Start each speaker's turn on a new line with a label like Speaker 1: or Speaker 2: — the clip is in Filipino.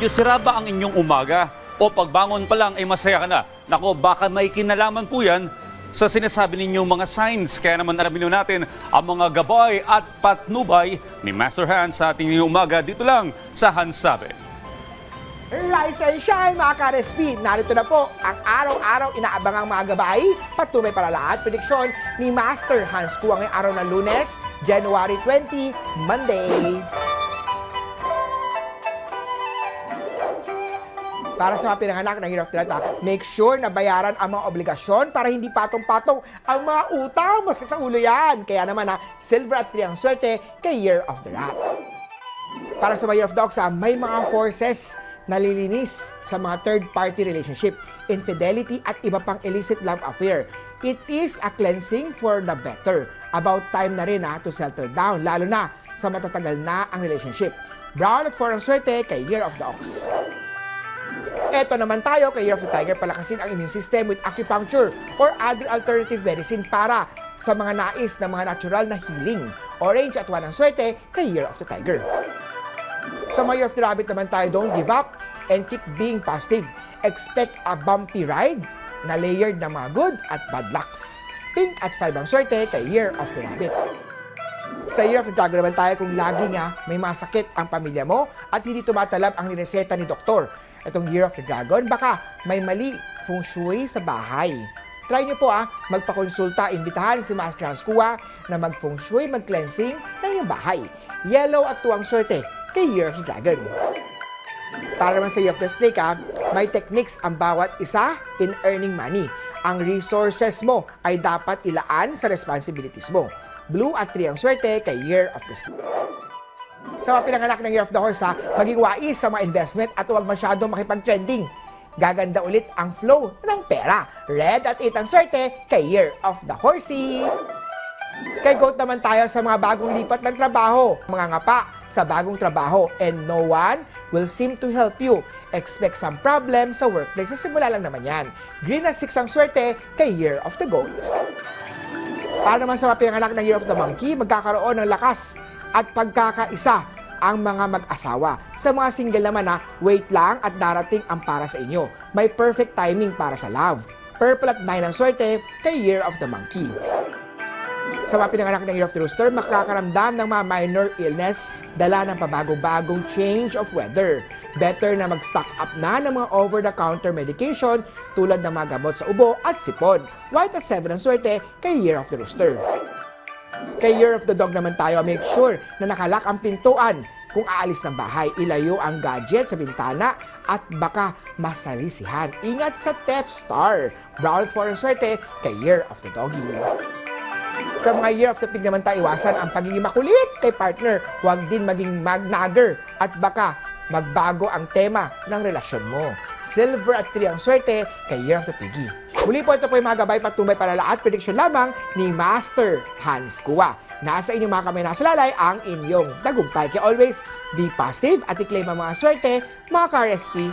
Speaker 1: medyo sira ba ang inyong umaga? O pagbangon pa lang ay masaya ka na? Nako, baka may kinalaman po yan sa sinasabi ninyong mga signs. Kaya naman alamin natin ang mga gabay at patnubay ni Master Hans sa ating umaga dito lang sa Hans Sabi.
Speaker 2: Rise and shine mga ka-RSP! Narito na po ang araw-araw inaabangang mga gabay, patnubay para lahat, prediksyon ni Master Hans Kua ngayong araw ng Lunes, January 20, Monday. Para sa mga pinanganak ng Year of the Rat, make sure na bayaran ang mga obligasyon para hindi patong-patong ang mga utang. Masakit sa ulo yan. Kaya naman silver at 3 ang swerte kay Year of the Rat. Para sa mga Year of the Ox, may mga forces nalilinis sa mga third-party relationship, infidelity at iba pang illicit love affair. It is a cleansing for the better. About time na rin to settle down, lalo na sa matatagal na ang relationship. Brown at 4 ang swerte kay Year of the Ox. Eto naman tayo kay Year of the Tiger, palakasin ang immune system with acupuncture or other alternative medicine para sa mga nais na mga natural na healing. Orange at 1 ang swerte kay Year of the Tiger. Sa mga Year of the Rabbit naman tayo, don't give up and keep being positive. Expect a bumpy ride na layered na mga good at bad lucks. Pink at 5 ang swerte kay Year of the Rabbit. Sa Year of the Dragon naman tayo kung lagi may masakit ang pamilya mo at hindi tumatalab ang nireseta ni doktor. Itong Year of the Dragon, baka may mali feng shui sa bahay. Try nyo po magpakonsulta, imbitahan si Master Hans Kua na mag-feng shui, mag-cleansing ng iyong bahay. Yellow at 2 ang swerte kay Year of the Dragon. Para naman sa Year of the Snake, may techniques ang bawat isa in earning money. Ang resources mo ay dapat ilaan sa responsibilities mo. Blue at 3 ang swerte kay Year of the Snake. Sa mga pinanganak ng Year of the Horse, maging wais sa mga investment at huwag masyadong makipag-trending. Gaganda ulit ang flow ng pera. Red at 8 ang swerte kay Year of the Horsey. Kay Goat naman tayo sa mga bagong lipat ng trabaho. Mga ngapa sa bagong trabaho and no one will seem to help you. Expect some problem sa workplace. Sa simula lang naman yan. Green at 6 ang swerte kay Year of the Goat. Para naman sa mga pinanganak ng Year of the Monkey, magkakaroon ng lakas at pagkakaisa ang mga mag-asawa. Sa mga single naman wait lang at darating ang para sa inyo. May perfect timing para sa love. Purple at 9 ang swerte kay Year of the Monkey. Sa mga pinanganak ng Year of the Rooster, makakaramdam ng mga minor illness dala ng pabagong-bagong change of weather. Better na mag-stock up na ng mga over-the-counter medication tulad ng mga gamot sa ubo at sipon. White at 7 ang swerte kay Year of the Rooster. Kay Year of the Dog naman tayo, make sure na nakalak ang pintuan. Kung aalis ng bahay, ilayo ang gadget sa bintana at baka masalisihan. Ingat sa theft star. Brown at 4 ang swerte kay Year of the Doggy. Sa mga Year of the Pig naman tayo, iwasan ang pagiging makulit kay partner. Huwag din maging magnager at baka magbago ang tema ng relasyon mo. Silver at 3 ang swerte kay Year of the Piggy. Muli po, ito po yung mga gabay patnubay para lahat, prediksyon lamang ni Master Hans Kua. Nasa inyong mga kamay nasa lalay ang inyong tagumpay. Kaya always be positive at i-claim ang mga swerte, mga ka-RSP.